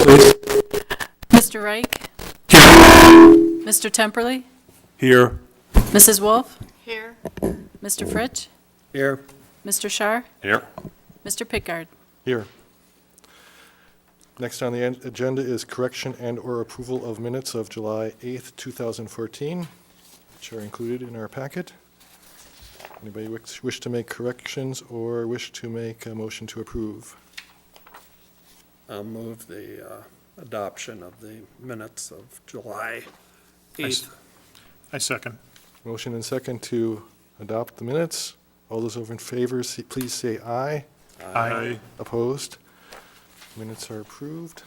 please. Mr. Reich? Mr. Temperley? Here. Mrs. Wolf? Here. Mr. Fritsch? Here. Mr. Shar? Here. Mr. Pickard? Here. Next on the agenda is correction and/or approval of minutes of July 8th, 2014, which are included in our packet. Anybody wish to make corrections or wish to make a motion to approve? I'll move the adoption of the minutes of July 8th. I second. Motion and second to adopt the minutes. All those in favor, please say aye. Aye. Opposed? Minutes are approved.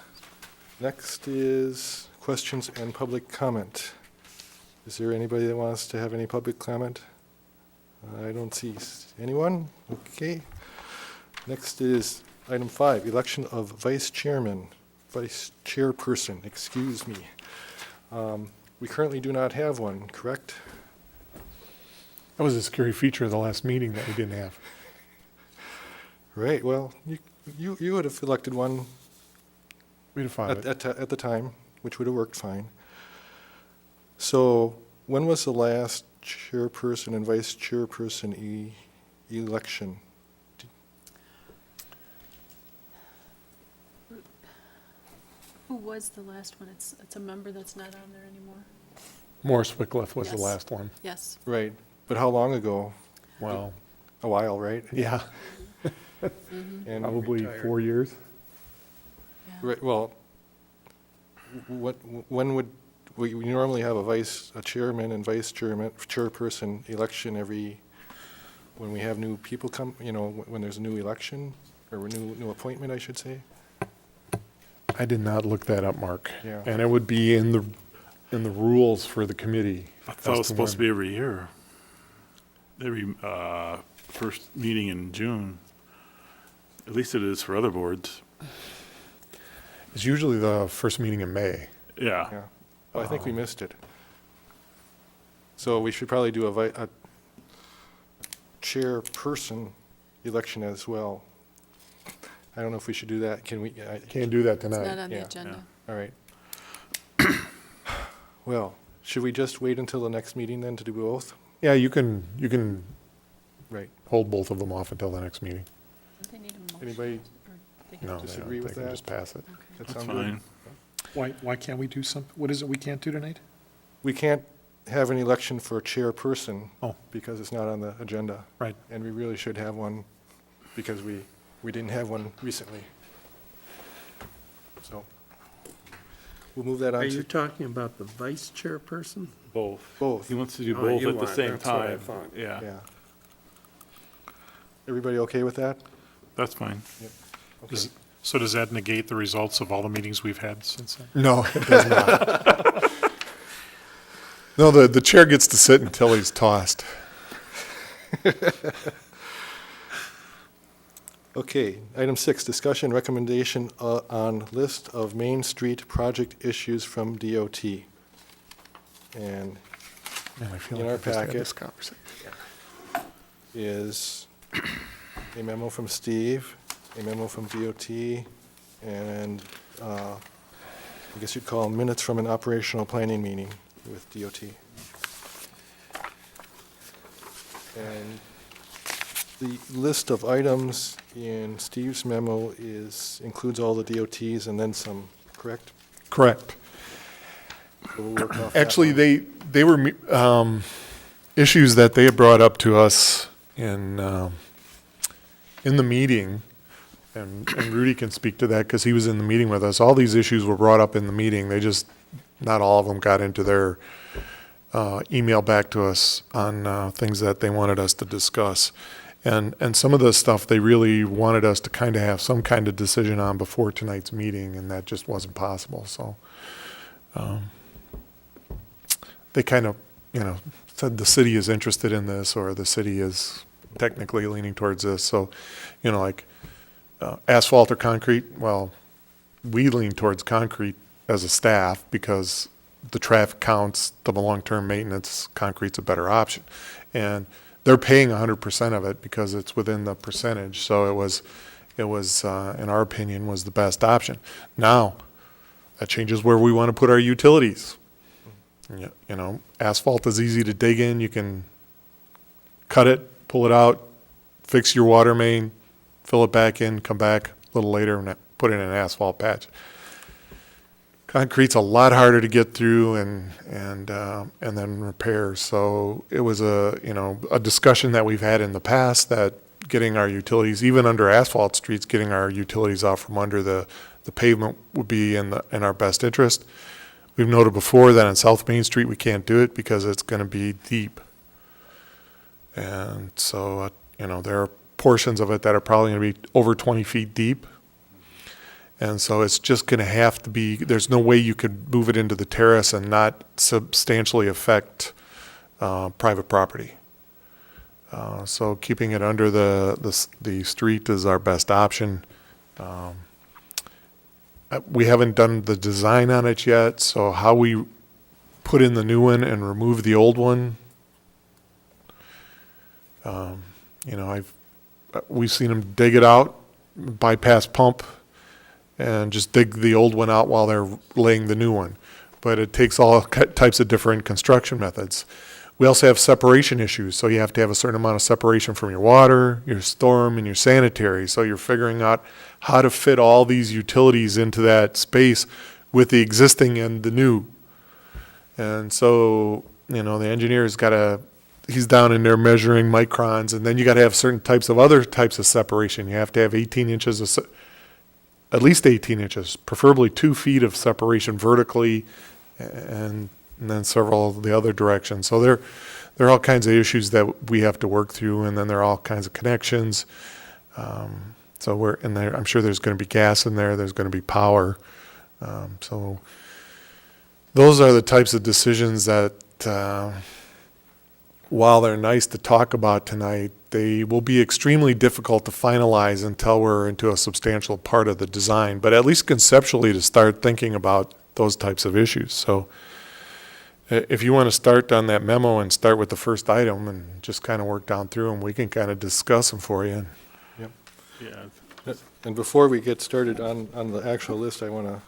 Next is questions and public comment. Is there anybody that wants to have any public comment? I don't see anyone. Okay. Next is item 5, election of vice chairperson, excuse me. We currently do not have one, correct? That was a scary feature of the last meeting that we didn't have. Right, well, you would have elected one We'd have found it. at the time, which would have worked fine. So when was the last chairperson and vice chairperson election? Who was the last one? It's a member that's not on there anymore. Morris Wycliffe was the Yes. last one. Yes. Right, but how long ago? Well, A while, right? yeah, And probably retired. 4 years. Yeah. Right, well, when would, we normally have a chairman and vice chairperson election when we have new people come, when there's a new election, or a new appointment, I should say. I did not look that up, Mark. Yeah. And it would be in the rules for the committee. I thought it was supposed to be every year. Every first meeting in June. At least it is for other boards. It's usually the first meeting in May. Yeah. Yeah, well, I think we missed it. So we should probably do a chairperson election as well. I don't know if we should do that. Can we? Can't do that It's not tonight. on the Yeah. agenda. All right. Well, should we just wait until the next meeting then to do both? Yeah, you can Right. hold both of them off until the next meeting. Don't they need a motion? Anybody Or they can- No, they Disagree don't. with They can that? just pass it. Okay. That That's sound good? fine. Why can't we do what is it we can't do tonight? We can't have an election for a chairperson Oh. because it's not on the agenda. Right. And we really should have one because we didn't have one recently. So we'll move that Are on you to talking about the vice chairperson? Both. both. He wants to do Oh, both you at the want- same that's what I time. thought. Yeah, Yeah. Everybody okay with that? that's fine. Okay. So does that negate the results of all the meetings we've had since then? No, it does not. No, the chair gets to sit until he's tossed. Okay, item 6, discussion recommendation on list of Main Street project issues from DOT. And Man, I feel In like our I just had packet. this conversation. is a memo from Steve, a memo from DOT, and I guess you'd call them minutes from an operational planning meeting with DOT. And the list of items in Steve's memo includes all the DOTs and then some, correct? Correct. So we'll work off that Actually, one. they were issues that they had brought up to us in the meeting, and Rudy can speak to that because he was in the meeting with us. All these issues were brought up in the meeting. They just, not all of them got into their email back to us on things that they wanted us to discuss. And some of the stuff they really wanted us to kind of have some kind of decision on before tonight's meeting, and that just wasn't possible. So they kind of, said the city is interested in this, or the city is technically leaning towards this. So, like asphalt or concrete, well, we lean towards concrete as a staff because the traffic counts, the long-term maintenance, concrete's a better option. And they're paying 100% of it because it's within the percentage. So it was, in our opinion, was the best option. Now, That changes where we want to put our utilities. You know, asphalt is easy to dig in. You can cut it, pull it out, fix your water main, fill it back in, come back a little later and put in an asphalt patch. Concrete's a lot harder to get through and then repair. So it was a discussion that we've had in the past that getting our utilities, even under asphalt streets, getting our utilities out from under the pavement would be in our best interest. We've noted before that on South Main Street, we can't do it because it's going to be deep. And so, there are portions of it that are probably going to be over 20 feet deep. And so it's just going to have to be, there's no way you could move it into the terrace and not substantially affect private property. So keeping it under the street is our best option. We haven't done the design on it yet, so how we put in the new one and remove the old one, we've seen them dig it out, bypass pump, and just dig the old one out while they're laying the new one. But it takes all types of different construction methods. We also have separation issues, so you have to have a certain amount of separation from your water, your storm, and your sanitary. So you're figuring out how to fit all these utilities into that space with the existing and the new. And so, the engineer's he's down in there measuring microns, and then you got to have certain other types of separation. You have to have 18 inches at least 18 inches, preferably 2 feet of separation vertically, and then several of the other directions. So there are all kinds of issues that we have to work through, and then there are all kinds of connections. So we're in there. I'm sure there's going to be gas in there. There's going to be power. So those are the types of decisions that, while they're nice to talk about tonight, they will be extremely difficult to finalize until we're into a substantial part of the design, but at least conceptually to start thinking about those types of issues. So if you want to start on that memo and start with the first item and just kind of work down through them, we can kind of discuss them for you. Yeah, And before we get started on the actual list, I want to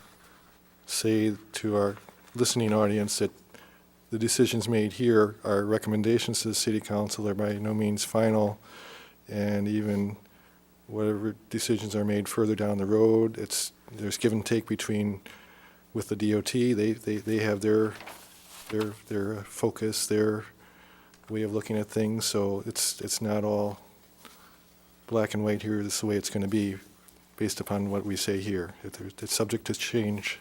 say to our listening audience that the decisions made here are recommendations to the city council. They're by no means final, and even whatever decisions are made further down the road, there's give and take with the DOT. They have their focus, their way of looking at things. So it's not all black and white here. This is the way it's going to be based upon what we say here. It's subject to change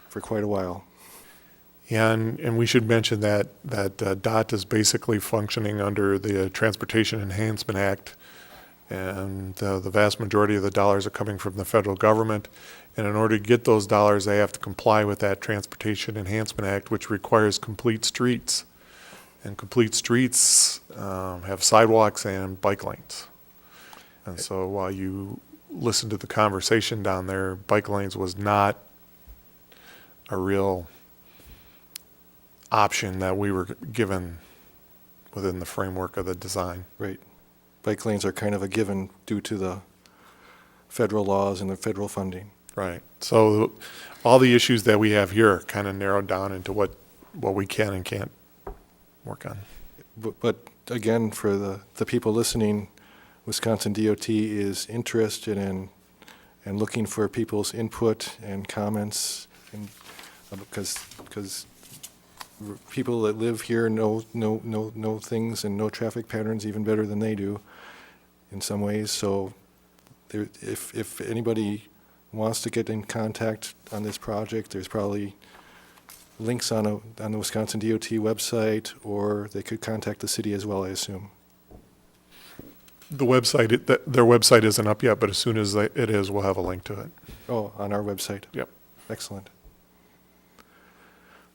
for quite a while. Yeah, and we should mention that DOT is basically functioning under the Transportation Enhancement Act, and the vast majority of the dollars are coming from the federal government. And in order to get those dollars, they have to comply with that Transportation Enhancement Act, which requires complete streets. And complete streets have sidewalks and bike lanes. And so while you listen to the conversation down there, bike lanes was not a real option that we were given within the framework of the design. Right. Bike lanes are kind of a given due to the federal laws and the federal funding. Right. So all the issues that we have here are kind of narrowed down into what we can and can't work on. But again, for the people listening, Wisconsin DOT is interested in and looking for people's input and comments, and because people that live here know things and know traffic patterns even better than they do in some ways. So if anybody wants to get in contact on this project, there's probably links on the Wisconsin DOT website, or they could contact the city as well, I assume. The website, their website isn't up yet, but as soon as it is, we'll have a link to it. Oh, on our website. Yep. Excellent.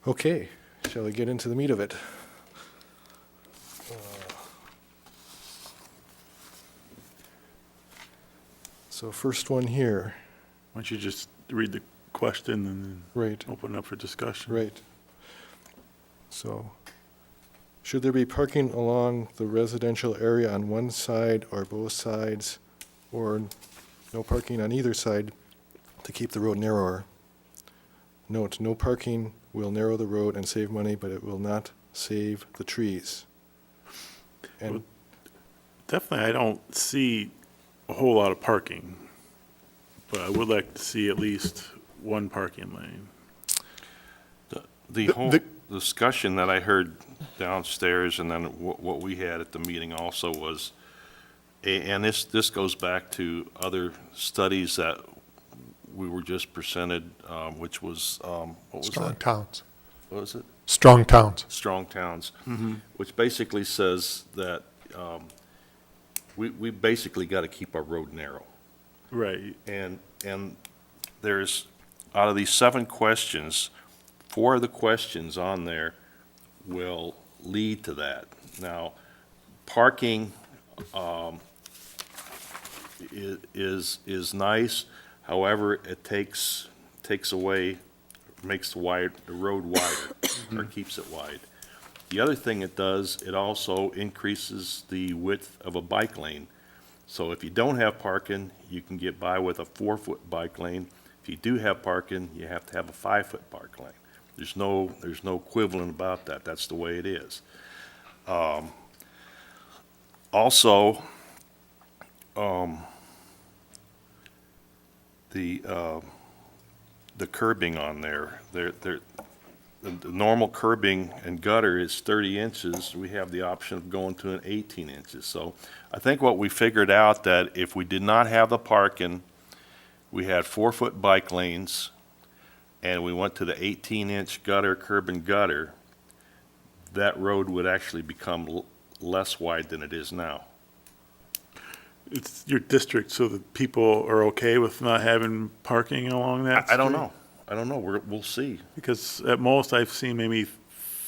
Okay, shall we get into the meat of it? So first one here, why don't you just read the question and then right, open up for discussion? right. So, should there be parking along the residential area on one side or both sides, or no parking on either side to keep the road narrower? Note, no parking will narrow the road and save money, but it will not save the trees. And Definitely, I don't see a whole lot of parking, but I would like to see at least one parking lane. The whole discussion that I heard downstairs and then what we had at the meeting also was, and this goes back to other studies that we were just presented, which was, what was Strong that? towns. What was it? Strong towns. Strong Towns, which basically says that we basically got to keep our road narrow. Right. And there's, out of these 7 questions, 4 of the questions on there will lead to that. Now, parking is nice, however, it takes away, makes the road wider, or keeps it wide. The other thing it does, it also increases the width of a bike lane. So if you don't have parking, you can get by with a 4-foot bike lane. If you do have parking, you have to have a 5-foot bike lane. There's no equivalent about that. That's the way it is. Also, the curbing on there, the normal curbing and gutter is 30 inches. We have the option of going to an 18 inches. So I think what we figured out that if we did not have the parking, we had 4-foot bike lanes, and we went to the 18-inch gutter, curb and gutter, that road would actually become less wide than it is now. It's your district, so that people are okay with not having parking along that I don't street? know. I don't know. We'll see. Because at most, I've seen maybe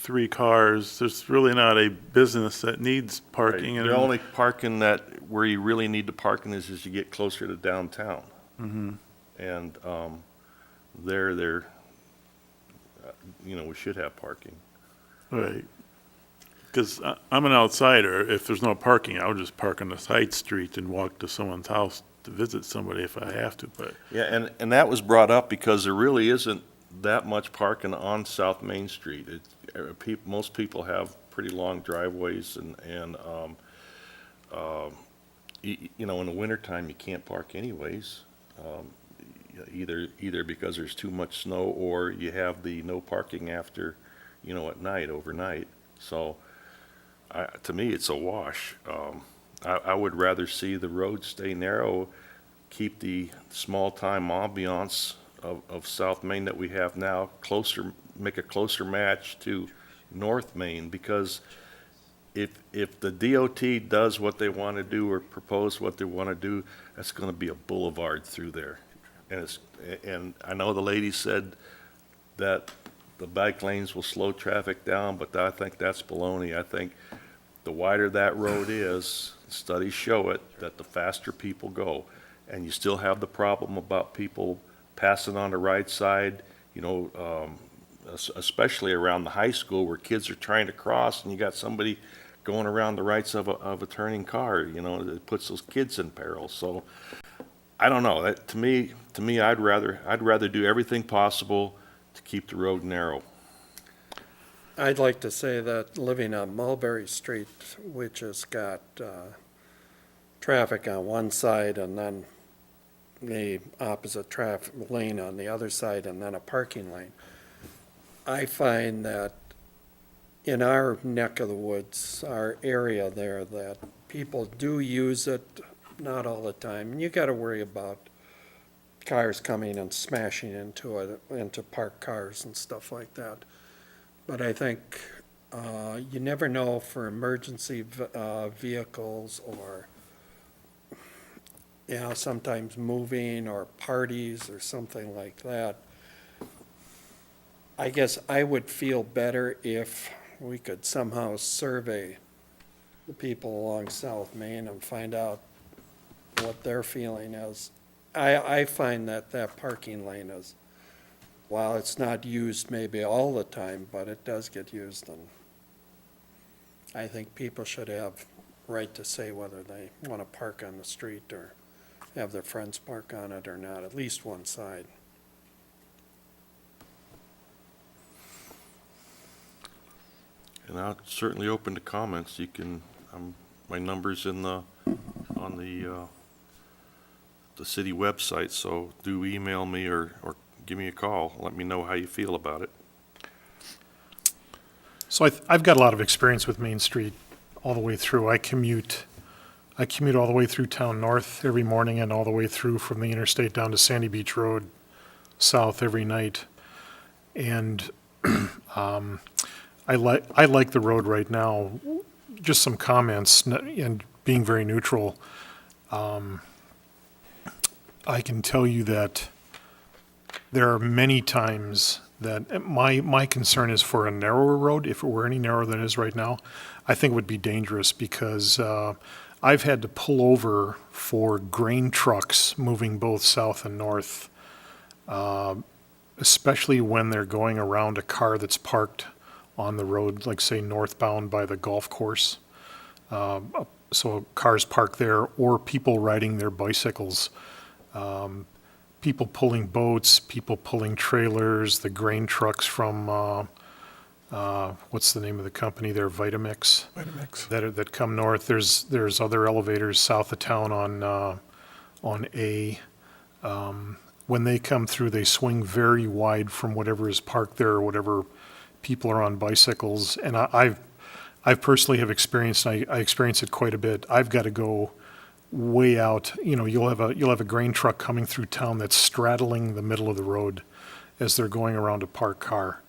3 cars. There's really not a business that needs parking. The only parking where you really need the parking is as you get closer to downtown. And there, we should have parking. Right. Because I'm an outsider. If there's no parking, I would just park on the side street and walk to someone's house to visit somebody if I have to, but. Yeah, and that was brought up because there really isn't that much parking on South Main Street. Most people have pretty long driveways and in the wintertime, you can't park anyways. Either because there's too much snow or you have the no parking after, at night, overnight. So, to me, it's a wash. I would rather see the road stay narrow, keep the small-time ambiance of South Main that we have now closer, make a closer match to North Main, because if the DOT does what they want to do or propose what they want to do, that's going to be a boulevard through there. And I know the lady said that the bike lanes will slow traffic down, but I think that's baloney. I think the wider that road is, studies show it, that the faster people go. And you still have the problem about people passing on the right side, especially around the high school where kids are trying to cross and you got somebody going around the rights of a turning car, it puts those kids in peril. So I don't know. That, to me, I'd rather do everything possible to keep the road narrow. I'd like to say that living on Mulberry Street, which has got traffic on one side and then the opposite traffic lane on the other side and then a parking lane, I find that in our neck of the woods, our area there, that people do use it, not all the time. And you got to worry about cars coming and smashing into it, into parked cars and stuff like that. But I think you never know for emergency vehicles or, sometimes moving or parties or something like that. I guess I would feel better if we could somehow survey the people along South Main and find out what their feeling is. I find that parking lane is, while it's not used maybe all the time, but it does get used, and I think people should have right to say whether they want to park on the street or have their friends park on it or not, at least one side. And I'm certainly open to comments. You can, my number's on the city website, so do email me or give me a call. Let me know how you feel about it. So I've got a lot of experience with Main Street all the way through. I commute all the way through town north every morning and all the way through from the interstate down to Sandy Beach Road south every night. And I like the road right now. Just some comments and being very neutral. I can tell you that there are many times that my concern is for a narrower road. If it were any narrower than it is right now, I think it would be dangerous because I've had to pull over for grain trucks moving both south and north, especially when they're going around a car that's parked on the road, like say northbound by the golf course. So cars parked there, or people riding their bicycles. People pulling boats, people pulling trailers, the grain trucks from, what's the name of the company there, Vitamix? Vitamix. That come north. There's other elevators south of town on A. When they come through, they swing very wide from whatever is parked there or whatever people are on bicycles. And I've personally have experienced, I experience it quite a bit. I've got to go way out. You know, you'll have a grain truck coming through town that's straddling the middle of the road as they're going around a parked car.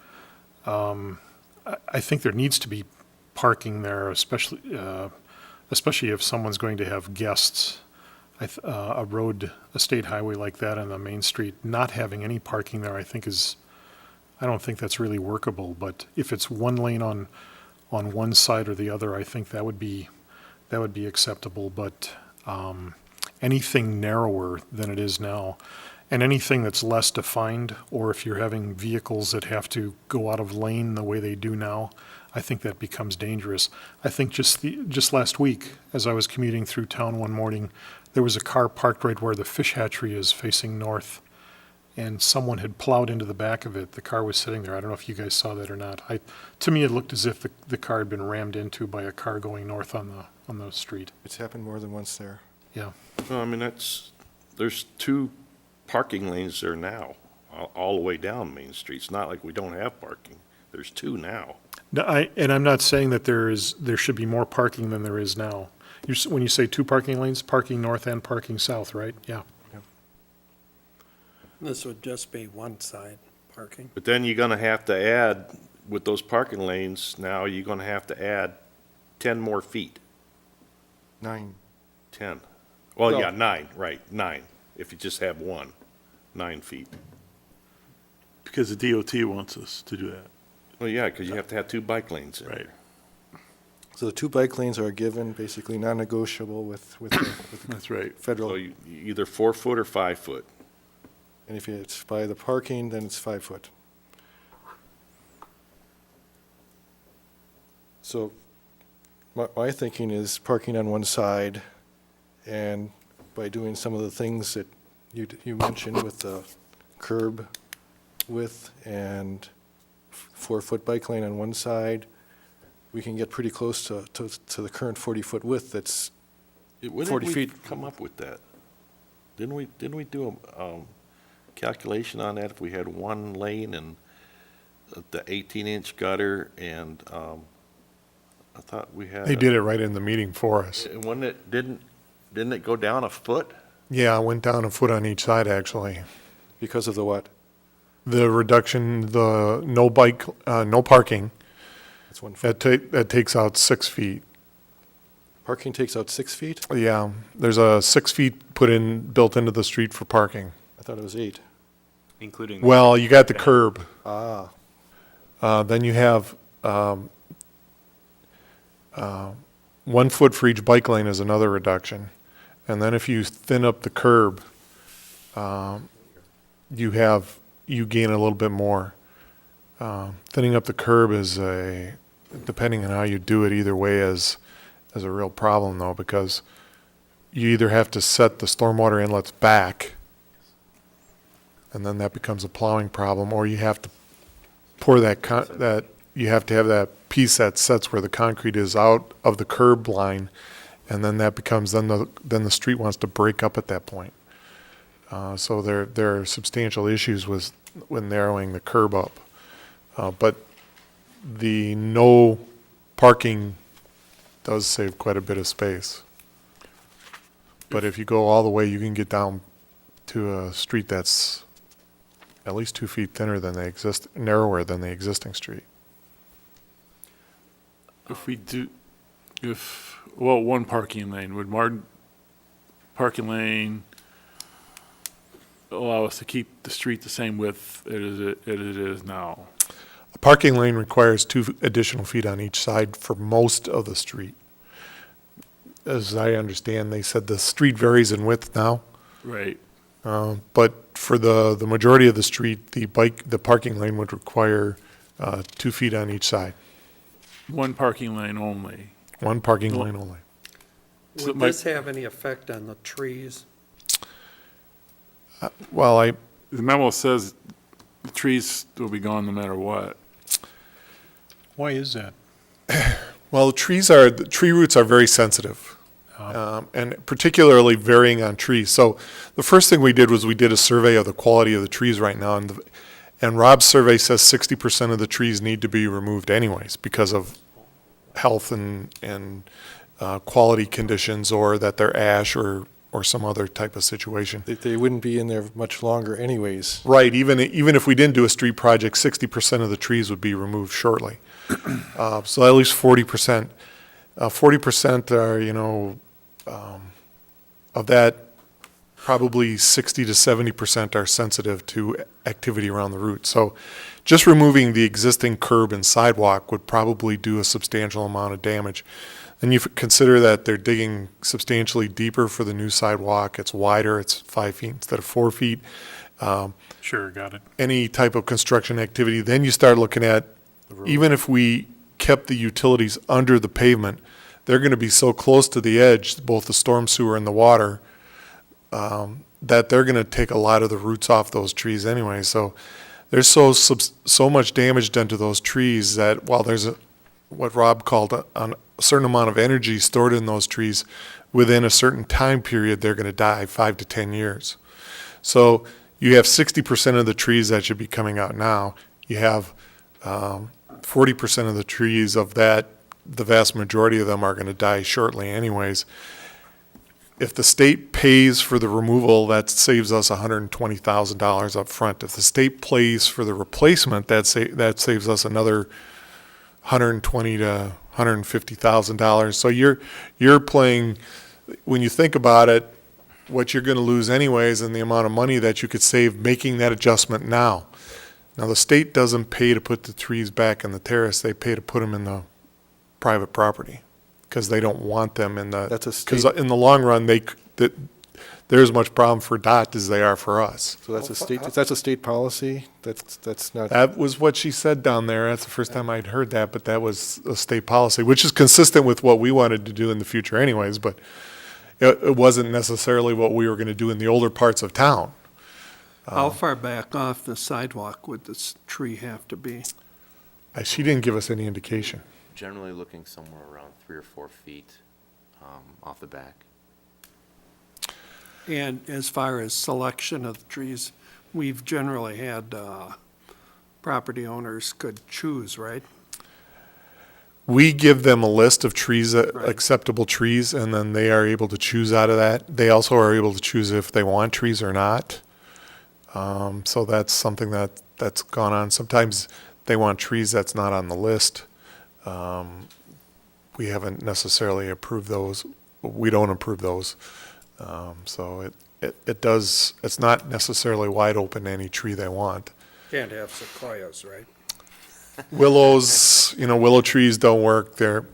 I think there needs to be parking there, especially if someone's going to have guests. A state highway like that on the main street, not having any parking there, I don't think that's really workable. But if it's one lane on one side or the other, I think that would be acceptable. But anything narrower than it is now, and anything that's less defined, or if you're having vehicles that have to go out of lane the way they do now, I think that becomes dangerous. I think just last week, as I was commuting through town one morning, there was a car parked right where the fish hatchery is facing north, and someone had plowed into the back of it. The car was sitting there. I don't know if you guys saw that or not. To me, it looked as if the car had been rammed into by a car going north on the street. It's happened more than once there. Yeah. No, I mean, there's 2 parking lanes there now, all the way down Main Street. It's not like we don't have parking. There's 2 now. No, and I'm not saying that there should be more parking than there is now. When you say 2 parking lanes, parking north and parking south, right? Yeah. This would just be one side parking. But then you're gonna have to add, with those parking lanes, now you're gonna have to add 10 more feet. 9. 10. Well, Well- yeah, 9, right, 9, if you just have 9 feet. Because the DOT wants us to do that. Well, yeah, because you have to have 2 bike lanes in Right. there. So the 2 bike lanes are given, basically non-negotiable with That's right. federal. So you either 4 foot or 5 foot. And if it's by the parking, then it's 5 foot. So my thinking is parking on one side, and by doing some of the things that you mentioned with the curb width and 4-foot bike lane on one side, we can get pretty close to the current 40-foot width that's When 40 did we feet. come up with that? Didn't we do a calculation on that, if we had 1 lane and the 18-inch gutter, and I thought we had. They did it right in the meeting for us. And when didn't it go down a foot? Yeah, it went down a foot on each side, actually. because of the what? The reduction, the no parking, That's 1 foot. that takes out 6 feet. Parking takes out 6 feet? Yeah, there's a 6 feet built into the street for parking. I thought it was 8. Including. Well, you got the curb. Ah, Then you have 1 foot for each bike lane is another reduction. And then if you thin up the curb, you gain a little bit more. Thinning up the curb is depending on how you do it, either way is a real problem though, because you either have to set the stormwater inlets back, and then that becomes a plowing problem, or you have to pour that you have to have that piece that sets where the concrete is out of the curb line, and then that becomes, then the street wants to break up at that point. So there are substantial issues with narrowing the curb up. But the no parking does save quite a bit of space. But if you go all the way, you can get down to a street that's at least 2 feet thinner than narrower than the existing street. If we do, well, one parking lane, would Martin parking lane allow us to keep the street the same width as it is now? A parking lane requires 2 additional feet on each side for most of the street. As I understand, they said the street varies in width now, Right. but for the majority of the street, the parking lane would require 2 feet on each side. One parking lane only. One parking Well- lane only. So Would my- this have any effect on the trees? Well, The memo says the trees will be gone no matter what. Why is that? the tree roots are very sensitive, and particularly varying on trees. So the first thing we did was we did a survey of the quality of the trees right now, and Rob's survey says 60% of the trees need to be removed anyways because of health and quality conditions, or that they're ash or some other type of situation. They wouldn't be in there much longer anyways. Right, even if we didn't do a street project, 60% of the trees would be removed shortly. So at least 40%. 40% are, of that, probably 60 to 70% are sensitive to activity around the root. So just removing the existing curb and sidewalk would probably do a substantial amount of damage. And you consider that they're digging substantially deeper for the new sidewalk. It's wider, it's 5 feet instead of 4 feet. Sure, got it. Any type of construction activity, then you start looking at, even if we kept the utilities under the pavement, they're going to be so close to the edge, both the storm sewer and the water, that they're going to take a lot of the roots off those trees anyway. So there's so much damage done to those trees that while there's what Rob called a certain amount of energy stored in those trees, within a certain time period, they're going to die, 5 to 10 years. So you have 60% of the trees that should be coming out now. You have 40% of the trees of that, the vast majority of them are going to die shortly anyways. If the state pays for the removal, that saves us $120,000 up front. If the state pays for the replacement, that saves us another $120,000 to $150,000. So you're playing, when you think about it, what you're going to lose anyways and the amount of money that you could save making that adjustment now. Now, the state doesn't pay to put the trees back in the terrace. They pay to put them in the private property because they don't want them in the, That's a because state- in the long run, they're as much problem for DOT as they are for us. So that's a state policy? That's not, That was what she said down there. That's the first time I'd heard that, but that was a state policy, which is consistent with what we wanted to do in the future anyways, but it wasn't necessarily what we were going to do in the older parts of town. How far back off the sidewalk would this tree have to be? She didn't give us any indication. Generally looking somewhere around 3 or 4 feet off the back. And as far as selection of the trees, we've generally had property owners could choose, right? We give them a list of trees, Right. acceptable trees, and then they are able to choose out of that. They also are able to choose if they want trees or not. So that's something that's gone on. Sometimes they want trees that's not on the list. We haven't necessarily approved those. We don't approve those. So it's not necessarily wide open to any tree they want. Can't have sequoias, right? Willows, willow trees don't work. They're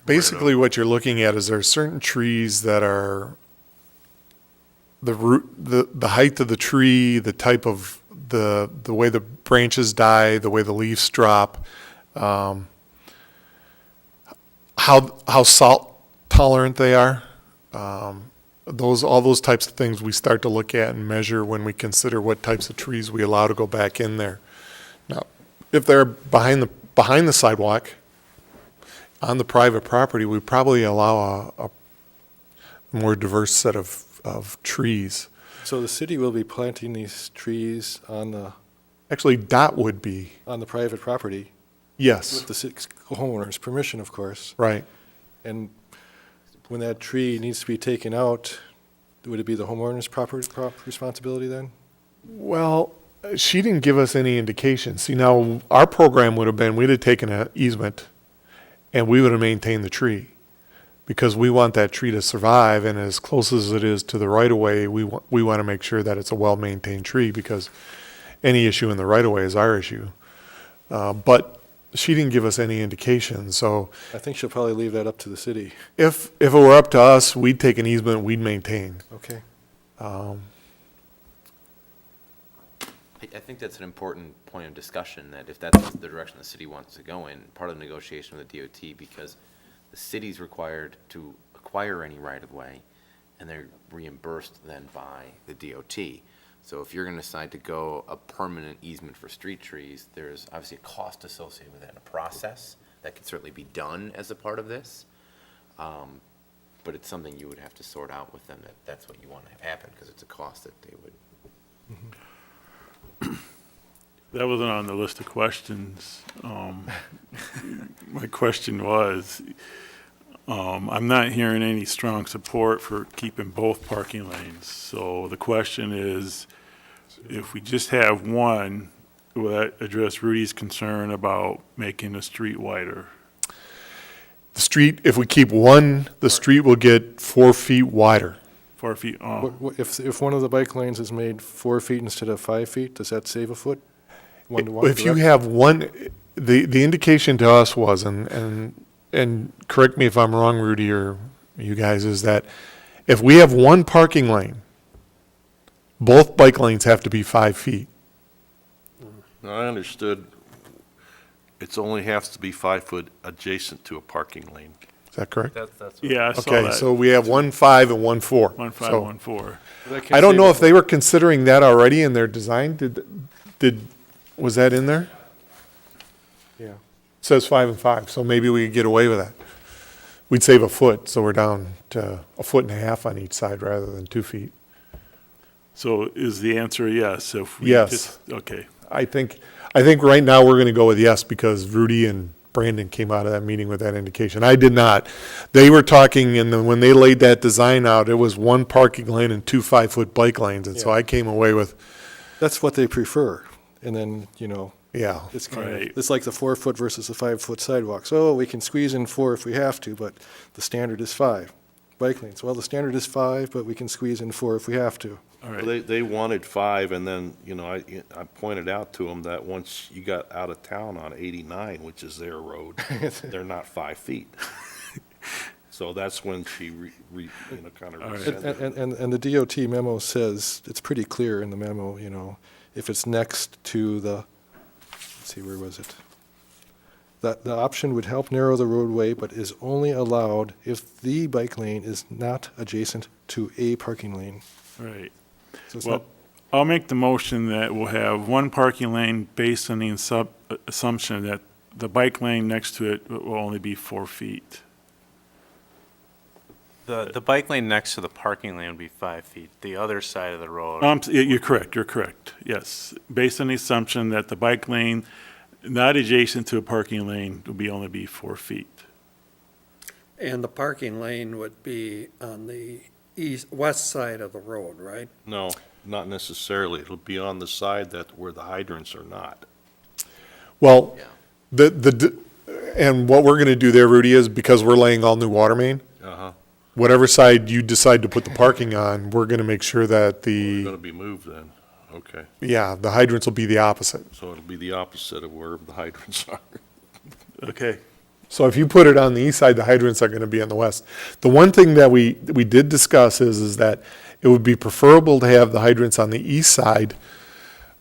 basically what you're looking at is there are certain trees that are the root, the height of the tree, the type of the way the branches die, the way the leaves drop, how salt tolerant they are. All those types of things we start to look at and measure when we consider what types of trees we allow to go back in there. Now, if they're behind the behind the sidewalk, on the private property, we probably allow a more diverse set of trees. So the city will be planting these trees on Actually, DOT would be, the private property yes, with the homeowner's permission, of course. right. And when that tree needs to be taken out, would it be the homeowner's proper responsibility then? Well, she didn't give us any indication. See, now, our program would have been, we'd have taken an easement, and we would have maintained the tree, because we want that tree to survive, and as close as it is to the right-of-way, we want to make sure that it's a well-maintained tree, because any issue in the right-of-way is our issue. But she didn't give us any indication, so I think she'll probably leave that up to the city. if it were up to us, we'd take an easement, we'd maintain. Okay. I think that's an important point of discussion, that if that's the direction the city wants to go in, part of the negotiation with the DOT, because the city's required to acquire any right-of-way, and they're reimbursed then by the DOT. So if you're gonna decide to go a permanent easement for street trees, there's obviously a cost associated with that, and a process that can certainly be done as a part of this. But it's something you would have to sort out with them, that that's what you want to have happen, because it's a cost that they would. That wasn't on the list of questions. My question was, I'm not hearing any strong support for keeping both parking lanes. So the question is, if we just have one, will that address Rudy's concern about making the street wider? The street, if we keep one, the street will get 4 feet wider. 4 feet, If one of the bike lanes is made 4 feet instead of 5 feet, does that save a foot? One to one If you direct? have one, the indication to us was, and correct me if I'm wrong, Rudy, or you guys, is that if we have one parking lane, both bike lanes have to be 5 feet. Now, I understood it's only has to be 5 foot adjacent to a parking lane. Is that correct? That's. yeah, I saw Okay, that. so we have 1 5 and 1 4. 1 5, So 1 4. That can I don't save know a if they foot. were considering that already in their design. Was that in there? Yeah. Says 5 and 5, so maybe we could get away with that. We'd save a foot, so we're down to 1.5 feet on each side rather than 2 feet. So is the answer yes? If we Yes. just- Okay. I think right now we're going to go with yes, because Rudy and Brandon came out of that meeting with that indication. I did not. They were talking, and then when they laid that design out, it was 1 parking lane and 2 5-foot bike lanes, and so Yeah. I came away with, That's what they prefer. And then, yeah. it's kind Right. of, it's like the 4 foot versus the 5 foot sidewalk. So we can squeeze in 4 if we have to, but the standard is 5. Bike lanes, well, the standard is 5, but we can squeeze in 4 if we have to. All Well, right. They wanted 5, and then, I pointed out to them that once you got out of town on 89, which is their road, they're not 5 feet. So that's when she kind of All right. rescinded. And the DOT memo says, it's pretty clear in the memo, if it's next to the, let's see, where was it? That the option would help narrow the roadway, but is only allowed if the bike lane is not adjacent to a parking lane. All right. So it's Well, not, I'll make the motion that we'll have 1 parking lane based on the assumption that the bike lane next to it will only be 4 feet. The bike lane next to the parking lane would be 5 feet. The other side of the road, You're correct, yes. Based on the assumption that the bike lane not adjacent to a parking lane will only be 4 feet. And the parking lane would be on the west side of the road, right? No, not necessarily. It'll be on the side where the hydrants are not. Well, Yeah. and what we're going to do there, Rudy, is because we're laying all new water main, Uh-huh. whatever side you decide to put the parking on, we're going to make sure that They're gonna be moved then. Okay. the hydrants will be the opposite. So it'll be the opposite of where the hydrants are. Okay. So if you put it on the east side, the hydrants are going to be on the west. The one thing that we did discuss is that it would be preferable to have the hydrants on the east side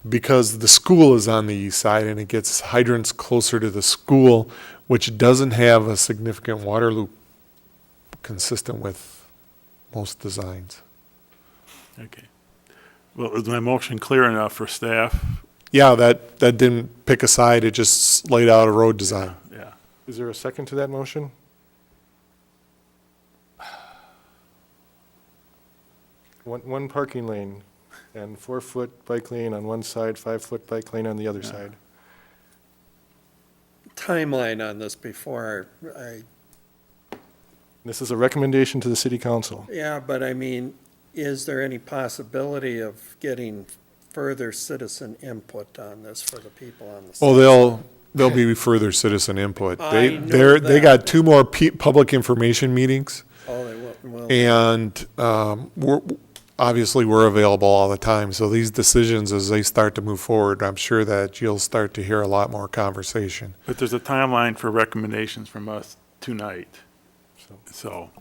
because the school is on the east side and it gets hydrants closer to the school, which doesn't have a significant water loop consistent with most designs. Okay. Well, is my motion clear enough for staff? yeah, that didn't pick a side, it just laid out a road design. Yeah. Is there a second to that motion? One parking lane and 4-foot bike lane on one side, 5-foot bike lane on the other side. Timeline on this before This is a recommendation to the city council. yeah, but I mean, is there any possibility of getting further citizen input on this for the people on the side? Well, there'll be further citizen input. I know They that. got 2 more public information meetings, Oh, they will, and obviously, we're available all the time, so these decisions, as they start to move forward, I'm sure that you'll start to hear a lot more conversation. But there's a timeline for recommendations from us tonight. So,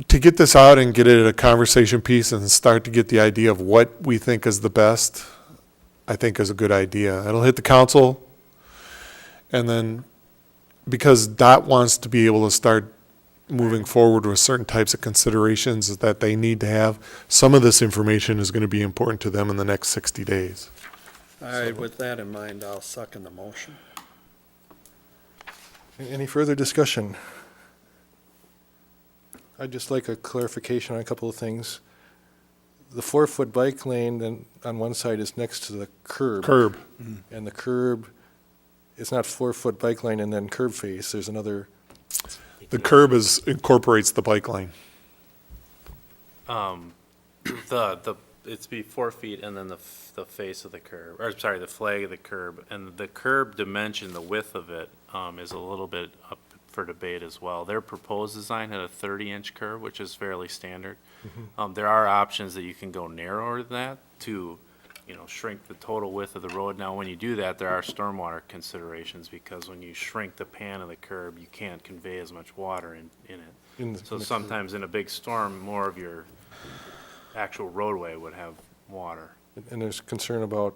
To get this out and get it a conversation piece and start to get the idea of what we think is the best, I think is a good idea. It'll hit the council, and then, because DOT wants to be able to start moving forward with certain types of considerations that they need to have, some of this information is going to be important to them in the next 60 days. All right, with that in mind, I'll second the motion. Any further discussion? I'd just like a clarification on a couple of things. The 4-foot bike lane then on one side is next to the curb. Curb. And the curb, it's not 4-foot bike lane and then curb face, there's another, The curb incorporates the bike lane. It's be 4 feet and then the face of the curb, or sorry, the flag of the curb. And the curb dimension, the width of it, is a little bit up for debate as well. Their proposed design had a 30-inch curb, which is fairly standard. There are options that you can go narrower than that to, shrink the total width of the road. Now, when you do that, there are stormwater considerations, because when you shrink the pan of the curb, you can't convey as much water in it. So sometimes in a big storm, more of your actual roadway would have water. and there's concern about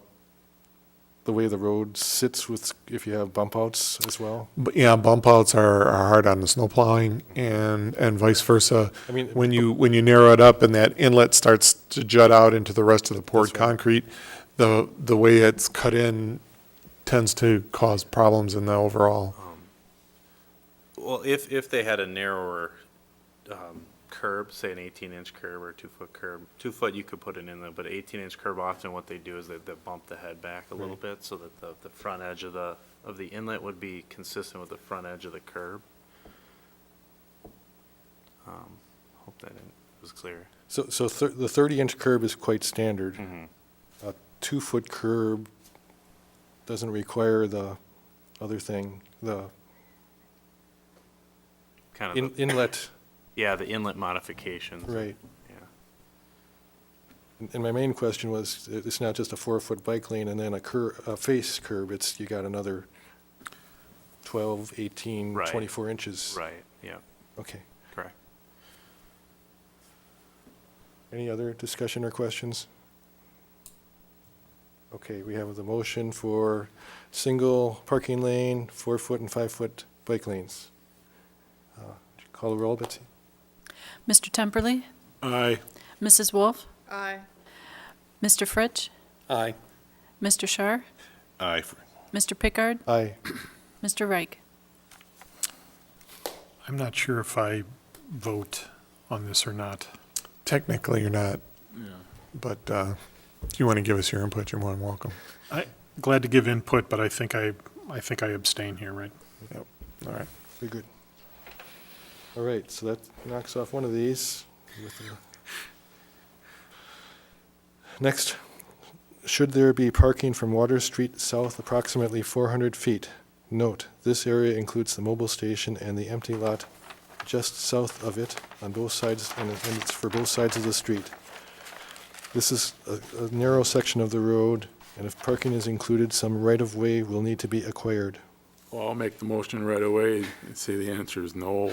the way the road sits with, if you have bump outs as well. But yeah, bump outs are hard on the snow plowing and vice versa. I mean, When you narrow it up and that inlet starts to jut out into the rest of the poured That's right. concrete, the way it's cut in tends to cause problems in the overall. Well, if they had a narrower curb, say an 18-inch curb or a 2-foot curb, 2 foot you could put it in there, but 18-inch curb, often what they do is they bump the head back a little bit so that the front edge of the inlet would be consistent with the front edge of the curb. Hope that was clear. So the 30-inch curb is quite standard. Mm-hmm. A 2-foot curb doesn't require the other thing, the Kind of, inlet, the inlet modifications. right. Yeah. And my main question was, it's not just a 4-foot bike lane and then a face curb, it's, you got another 12, 18, Right. 24 inches. Right, yeah, Okay. correct. Any other discussion or questions? Okay, we have the motion for single parking lane, 4-foot and 5-foot bike lanes. Would you call the roll, Betsy? Mr. Temperley, aye. Mrs. Wolf, Aye. Mr. Fritsch, Aye. Mr. Shar, Aye. Mr. Pickard, Aye. Mr. Reich. I'm not sure if I vote on this or not. Technically, you're not, but if you want to give us your input, you're more than welcome. Glad to give input, but I think I abstain here, right? All right. Very good. All right, so that knocks off one of these. Next, should there be parking from Water Street south approximately 400 feet? Note, this area includes the mobile station and the empty lot just south of it on both sides, and it's for both sides of the street. This is a narrow section of the road, and if parking is included, some right-of-way will need to be acquired. Well, I'll make the motion right away and say the answer is no.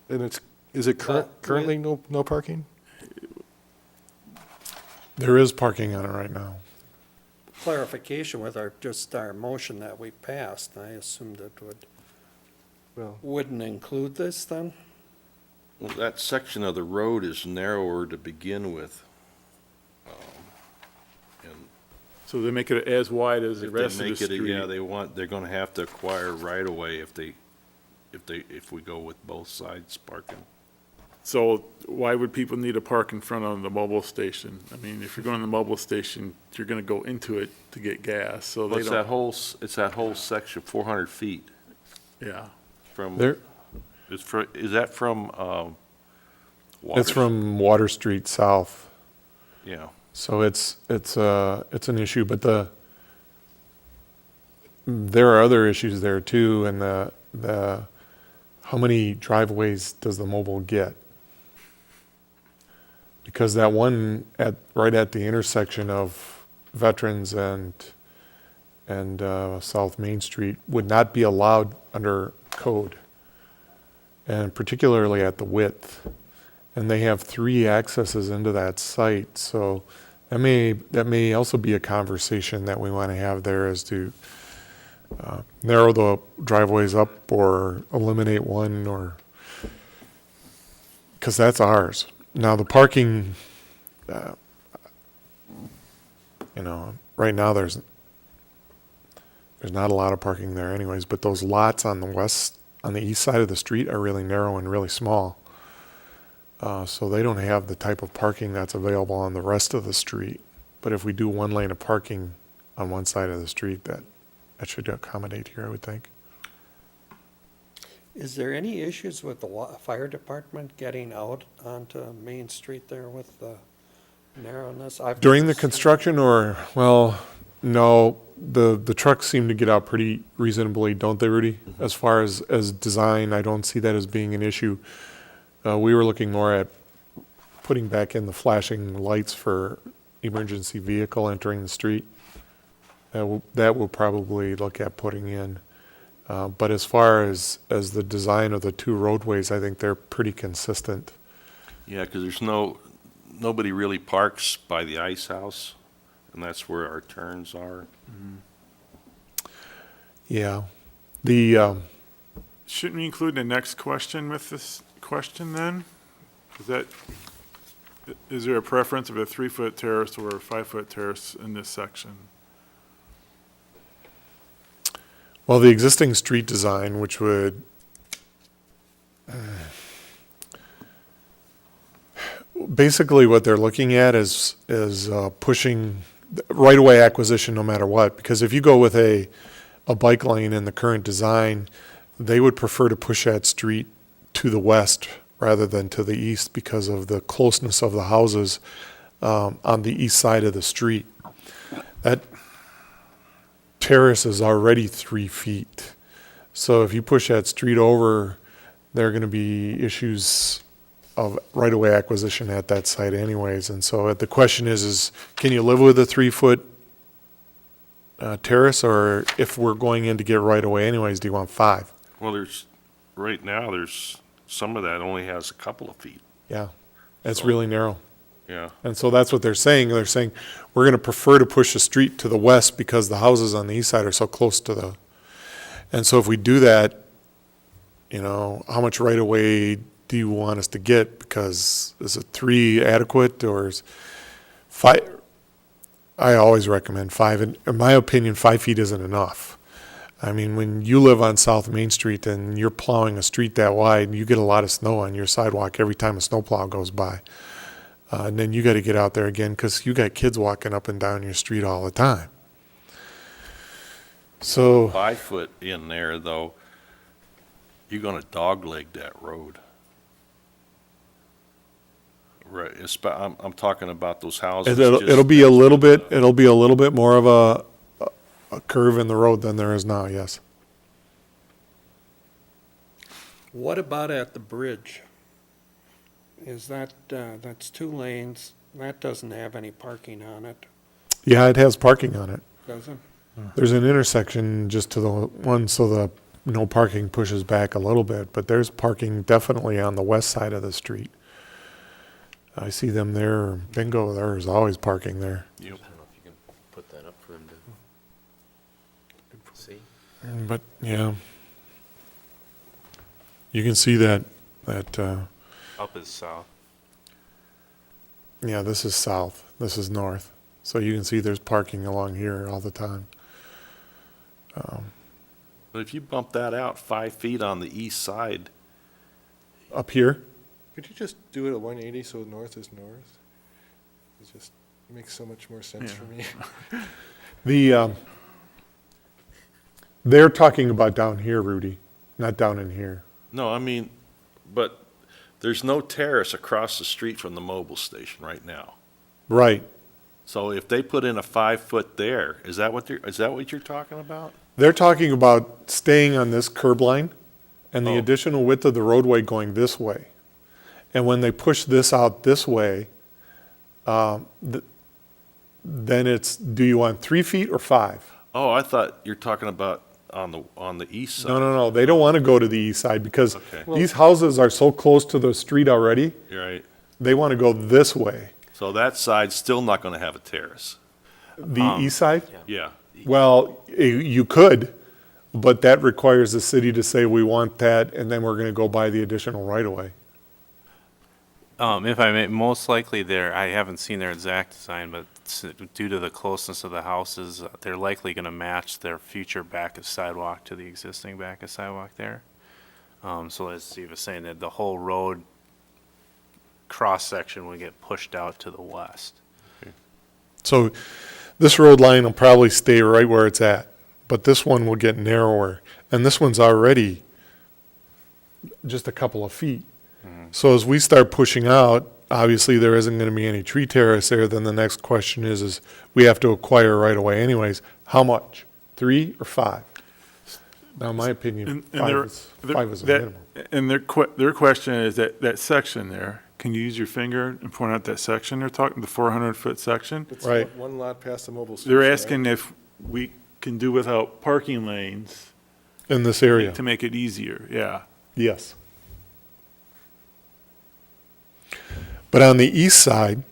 And is it currently no parking? There is parking on it right now. Clarification with our motion that we passed, I assumed it Well, wouldn't include this then? Well, that section of the road is narrower to begin with. And So they make it as wide as the if they rest of the make it, street. yeah, they're gonna have to acquire right of way if we go with both sides parking. So why would people need to park in front of the mobile station? I mean, if you're going to the mobile station, you're gonna go into it to get gas, so Well, they it's that don't, whole, it's that whole section, 400 feet yeah. from, There, is that from, it's Waters? from Water Street South. Yeah, So it's an issue, but there are other issues there too, and the how many driveways does the mobile get? Because that one right at the intersection of Veterans and South Main Street would not be allowed under code, and particularly at the width. And they have 3 accesses into that site, so that may also be a conversation that we want to have there, as to narrow the driveways up or eliminate one, or, because that's ours. Now, the parking, right now there's not a lot of parking there anyways, but those lots on the east side of the street are really narrow and really small. So they don't have the type of parking that's available on the rest of the street. But if we do 1 lane of parking on one side of the street, that should accommodate here, I would think. Is there any issues with the fire department getting out onto Main Street there with the narrowness? During the construction, or, well, no, the trucks seem to get out pretty reasonably, don't they, Rudy? As far as design, I don't see that as being an issue. We were looking more at putting back in the flashing lights for emergency vehicle entering the street. That we'll probably look at putting in. But as far as the design of the 2 roadways, I think they're pretty consistent. yeah, because there's nobody really parks by the ice house, and that's where our turns are. Yeah. Shouldn't we include the next question with this question then? Is there a preference of a 3-foot terrace or a 5-foot terrace in this section? Well, the existing street design, which would basically what they're looking at is pushing right-of-way acquisition no matter what. Because if you go with a bike lane in the current design, they would prefer to push that street to the west rather than to the east because of the closeness of the houses on the east side of the street. That terrace is already 3 feet. So if you push that street over, there are going to be issues of right-of-way acquisition at that site anyways. And so the question is can you live with a 3-foot terrace, or if we're going in to get right-of-way anyways, do you want 5? Well, right now, there's some of that only has a couple of feet. Yeah, it's So- really narrow. Yeah, And so that's what they're saying. They're saying, we're going to prefer to push the street to the west because the houses on the east side are so close to the, and so if we do that, how much right of way do you want us to get? Because is it 3 adequate, or is 5? I always recommend 5. And in my opinion, 5 feet isn't enough. I mean, when you live on South Main Street and you're plowing a street that wide, you get a lot of snow on your sidewalk every time a snowplow goes by. And then you got to get out there again because you got kids walking up and down your street all the time. So 5 foot in there, though, you're gonna dogleg that road. Right, I'm talking about those houses. it'll be a little bit more of a curve in the road than there is now. Yes. What about at the bridge? Is that's 2 lanes, that doesn't have any parking on it, Yeah, it has parking on it. does it? There's an intersection just to the one, so the no parking pushes back a little bit, but there's parking definitely on the west side of the street. I see them there. Bingo, there's always parking there. Yep. I don't know if you can put that up for them to see. But yeah, you can see that Up is south. Yeah, this is south, this is north. So you can see there's parking along here all the time. But if you bump that out 5 feet on the east side, Up here, Could you just do it at 180 so north is north? It just makes so much more sense for me. they're talking about down here, Rudy, not down in here. no, I mean, but there's no terrace across the street from the mobile station right now. Right. So if they put in a 5-foot there, is that what you're talking about? They're talking about staying on this curb line and the Oh. additional width of the roadway going this way. And when they push this out this way, then it's, do you want 3 feet or 5? Oh, I thought you're talking about on the east side. No, they don't want to go to the east side because Okay. these houses are so close to the street already, You're right. they want to go this way. So that side's still not gonna have a terrace. The east side? Yeah. Well, you could, but that requires the city to say, we want that, and then we're going to go buy the additional right-of-way. If I may, most likely there, I haven't seen their exact design, but due to the closeness of the houses, they're likely gonna match their future back of sidewalk to the existing back of sidewalk there. So as Steve was saying, that the whole road cross-section would get pushed out to the west. So this road line will probably stay right where it's at, but this one will get narrower. And this one's already just a couple of feet. So as we start pushing out, obviously there isn't going to be any tree terrace there. Then the next question is we have to acquire right away anyways. How much? 3 or 5? Now, in my opinion, And they're- 5 is a that- minimum. And their question is that section there, can you use your finger and point out that section they're talking, the 400-foot section? It's Right. one lot past the mobile station. They're right? asking if we can do without parking lanes In this area, to make it easier, yeah. yes. But on the east side,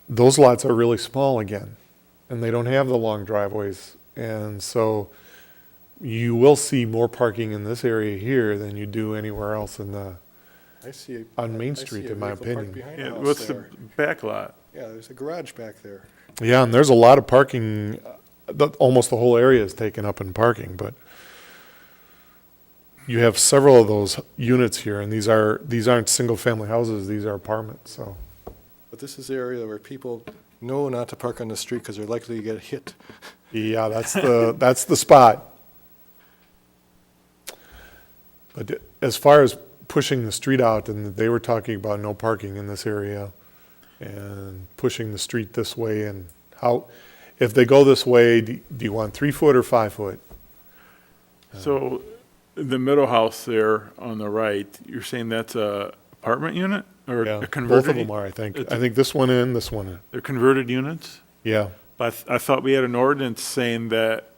those lots are really small again, and they don't have the long driveways. And so you will see more parking in this area here than you do anywhere else in the, I see. on Main I see Street, a in my vehicle parked opinion. behind the Yeah, house what's the there. back lot? Yeah, there's a garage back there. Yeah, and there's a lot of parking, almost the whole area is taken up in parking, but you have several of those units here, and these aren't single-family houses, these are apartments, so. But this is the area where people know not to park on the street because they're likely to get hit. Yeah, that's the spot. But as far as pushing the street out, and they were talking about no parking in this area, and pushing the street this way, and how, if they go this way, do you want 3 foot or 5 foot? So the middle house there on the right, you're saying that's a apartment unit or Yeah, a both converted? of them are, I think. it's I think this one in, this one in. They're converted units? Yeah, But I thought we had an ordinance saying that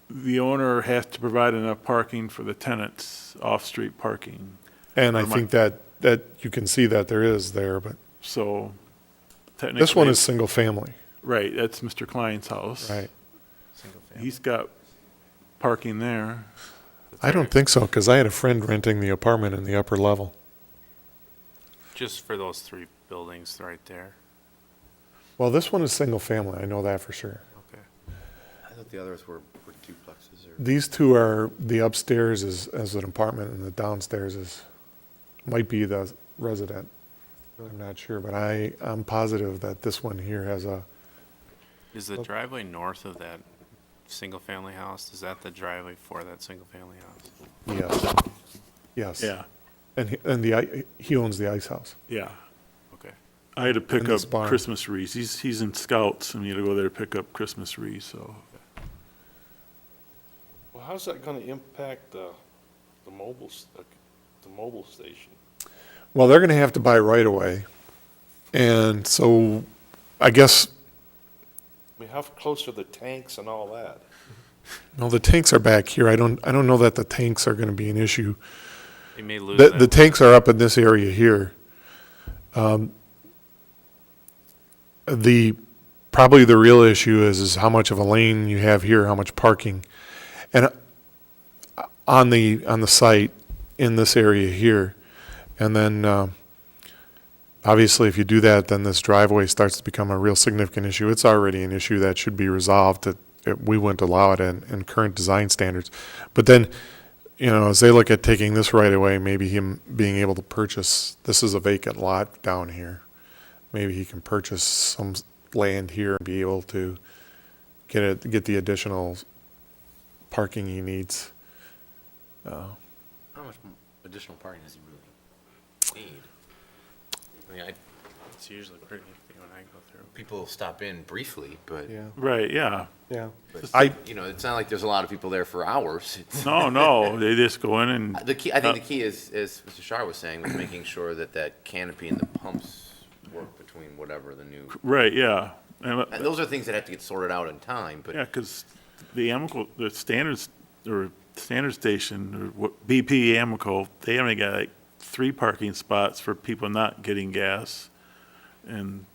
the owner has to provide enough parking for the tenants, off-street parking. and I Or my- think that you can see that there is there, but So technically. this one is single family, Right, that's Mr. Klein's house. right? He's got parking there. I don't think so, because I had a friend renting the apartment in the upper level. Just for those 3 buildings right there. Well, this one is single family, I know that for sure. Okay. I thought the others were duplexes or. These two are, the upstairs is as an apartment and the downstairs might be the resident. I'm not sure, but I'm positive that this one here has a, Is the driveway north of that single-family house, is that the driveway for that single-family house? yes. Yes. Yeah, And he owns the ice house. yeah. Okay. I had to pick In this up barn. Christmas wreaths. He's in Scouts, and you had to go there to pick up Christmas wreaths, so. Well, how's that gonna impact the mobile station? Well, they're going to have to buy right away. And so I guess, I mean, how close are the tanks and all that? no, the tanks are back here. I don't know that the tanks are going to be an issue. You may lose The that. tanks are up in this area here. Probably the real issue is how much of a lane you have here, how much parking. And on the site in this area here. And then, obviously, if you do that, then this driveway starts to become a real significant issue. It's already an issue that should be resolved, that we wouldn't allow it in current design standards. But then, you know, as they look at taking this right away, maybe him being able to purchase, this is a vacant lot down here. Maybe he can purchase some land here and be able to get the additional parking he needs. How much additional parking does he really need? I mean, It's usually pretty empty when I go through. people stop in briefly, but, Yeah, Right, yeah. yeah. you know, it's not like there's a lot of people there for hours. It's- No, they just go in and, The key, I think the key is, as Mr. Shar was saying, was making sure that that canopy and the pumps work between whatever the new, right, yeah. And, and those are things that have to get sorted out in time, but yeah, because the standards, or standard station, or what, BP Amico, they only got like 3 parking spots for people not getting gas. And,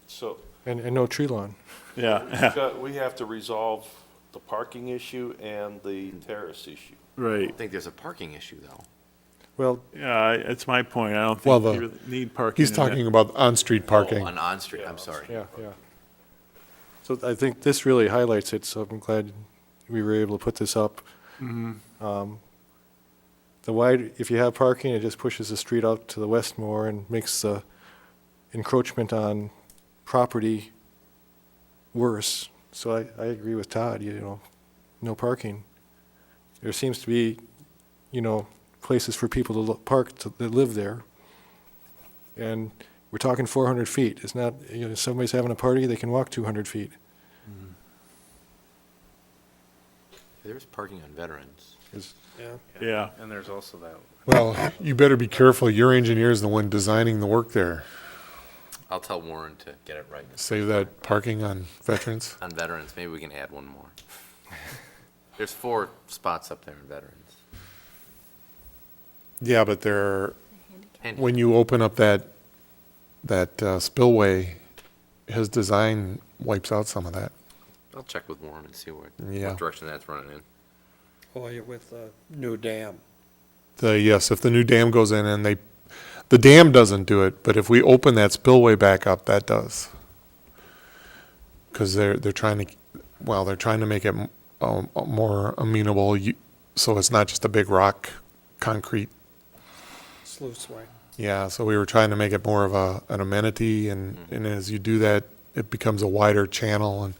So And no tree lawn. yeah, we have to resolve the parking issue and the terrace issue. I right. don't think there's a parking issue, though. Well, Yeah, it's my point. I don't Well, think you really need parking. He's in that. talking about on-street parking. Oh, on Street, I'm sorry. yeah, yeah. So I think this really highlights it, so I'm glad we were able to put this up. The wide, if you have parking, it just pushes the street out to the west more and makes the encroachment on property worse. So I agree with Todd, you know, no parking. There seems to be, you know, places for people to park, that live there. And we're talking 400 feet. It's not, you know, if somebody's having a party, they can walk 200 feet. There's parking on Veterans. Yeah. Yeah, And there's also that, Well, you better be careful. Your engineer's the one designing the work there. I'll tell Warren to get it right. Save that parking on veterans. On Veterans, maybe we can add one more. There's 4 spots up there in Veterans. Yeah, but there, And when you open up that spillway, his design wipes out some of that. I'll check with Warren and see what Yeah. direction that's running in. Oh, you're with the new dam. Yes, if the new dam goes in and the dam doesn't do it, but if we open that spillway back up, that does. Because they're trying to make it more amenable, so it's not just a big rock, concrete. Sluice way. Yeah, so we were trying to make it more of an amenity, and as you do that, it becomes a wider channel, and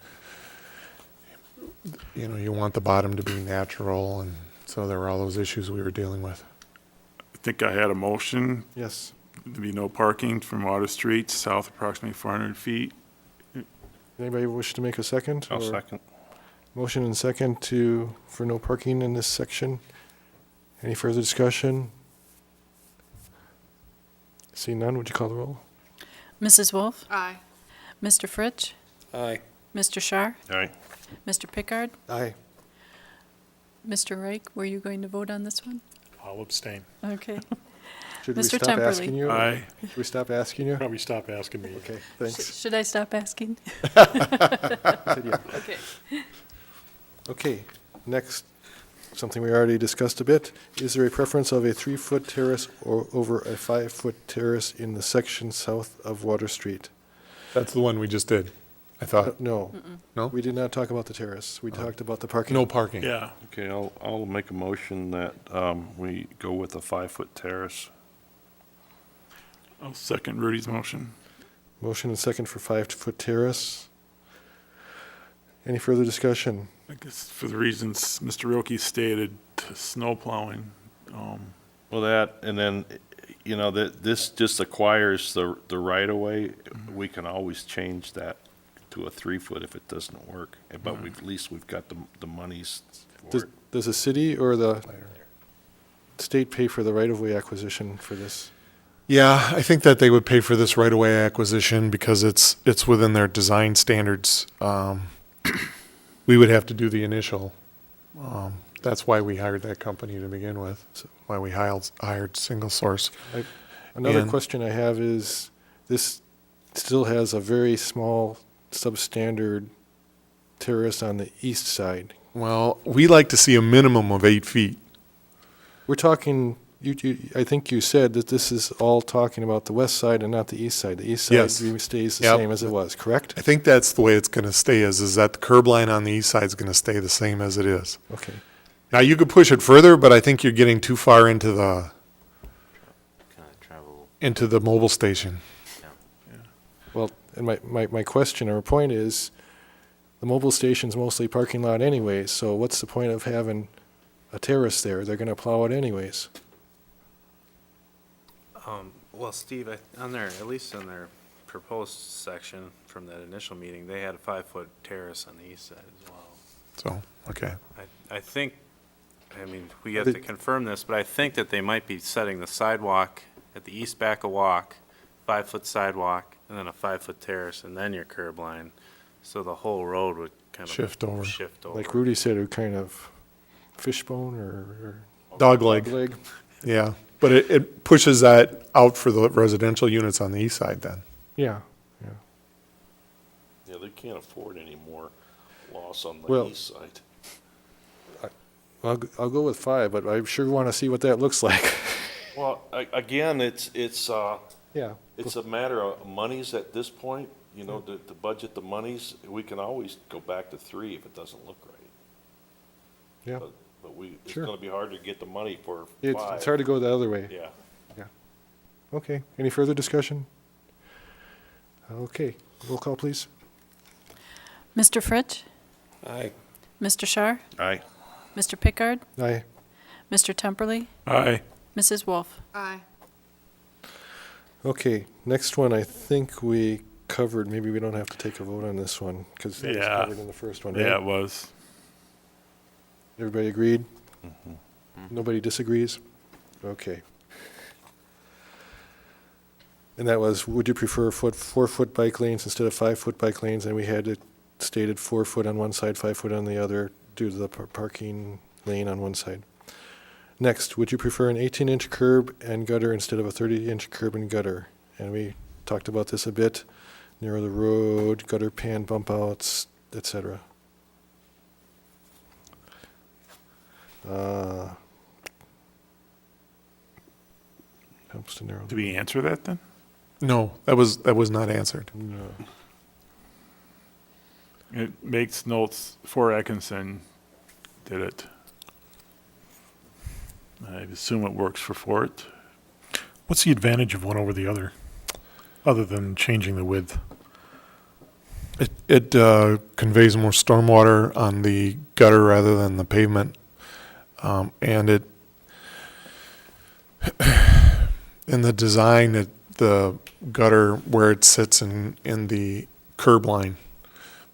you know, you want the bottom to be natural, and so there were all those issues we were dealing with. I think I had a motion Yes. to be no parking from Water Street south approximately 400 feet. Anybody wish to make a second? I'll or- second. Motion and second for no parking in this section. Any further discussion? Seeing none, would you call the roll? Mrs. Wolf? Aye. Mr. Fritsch? Aye. Mr. Shar? All right. Mr. Pickard? Aye. Mr. Reich, were you going to vote on this one? I'll abstain. Okay. Should we Mr. stop asking Temperley. you? or- Aye. Should we stop asking you? Probably stop asking me. Okay, thanks. Should I stop asking? Said yeah. Okay. Okay, next, something we already discussed a bit. Is there a preference of a 3-foot terrace or over a 5-foot terrace in the section south of Water Street? That's the one we just did, I thought. No. No? We did not talk about the terrace. We talked about the parking. No parking. Yeah, Okay, I'll make a motion that we go with a 5-foot terrace. I'll second Rudy's motion. Motion and second for 5-foot terrace. Any further discussion? I guess for the reasons Mr. Wilkie stated, snow plowing. Well, that, and then, you know, this just acquires the right-of-way. We can always change that to a 3-foot if it doesn't work. But at least we've got the monies for Does, it. does the city or the state pay for the right-of-way acquisition for this? Yeah, I think that they would pay for this right-of-way acquisition because it's within their design standards. We would have to do the initial. That's why we hired that company to begin with, why we hired Single Source. Another And- question I have is, this still has a very small substandard terrace on the east side. Well, we like to see a minimum of 8 feet. We're talking I think you said that this is all talking about the west side and not the east side. The east side Yes. stays the Yep. same as it was, correct? I think that's the way it's gonna stay, is that the curb line on the east side is gonna stay the same as it is. Okay. Now, you could push it further, but I think you're getting too far into the Kind of travel. mobile station. Well, and my question or point is, the mobile station's mostly parking lot anyways, so what's the point of having a terrace there? They're gonna plow it anyways. Well, Steve, on their, at least in their proposed section from that initial meeting, they had a 5-foot terrace on the east side as well. So, okay. I think, I mean, we have to confirm this, but I think that they might be setting the sidewalk at the east back of walk, 5-foot sidewalk, and then a 5-foot terrace, and then your curb line. So the whole road would kind of Shift over. shift over. Like Rudy said, it kind of fishbone or Dog leg, leg. yeah. But it pushes that out for the residential units on the east side then. Yeah, yeah. Yeah, they can't afford any more loss on Well- the east side. I'll go with 5, but I sure want to see what that looks like. Well, again, it's Yeah. a matter of monies at this point, you know, to budget the monies. We can always go back to 3 if it doesn't look right. Yeah. But it's Sure. gonna be hard to get the money for 5. It's hard to go the other way. Yeah. Okay, any further discussion? Okay, roll call, please. Mr. Fritsch? Aye. Mr. Shar? Aye. Mr. Pickard? Aye. Mr. Temperley? Aye. Mrs. Wolf? Aye. Okay, next one, I think we covered, maybe we don't have to take a vote on this one, because it was Yeah. covered in the first one, right? Yeah, it was. Everybody agreed? Nobody disagrees? Okay. And that was, would you prefer 4-foot bike lanes instead of 5-foot bike lanes? And we had it stated 4 foot on one side, 5 foot on the other, due to the parking lane on one side. Next, would you prefer an 18-inch curb and gutter instead of a 30-inch curb and gutter? And we talked about this a bit, narrow the road, gutter pan, bump outs, et cetera. Helps to narrow. Did we answer that then? No, that was not answered. No. It makes notes for Atkinson did it. I assume it works for Fort. What's the advantage of one over the other, other than changing the width? It conveys more stormwater on the gutter rather than the pavement. And it, in the design, the gutter where it sits in the curb line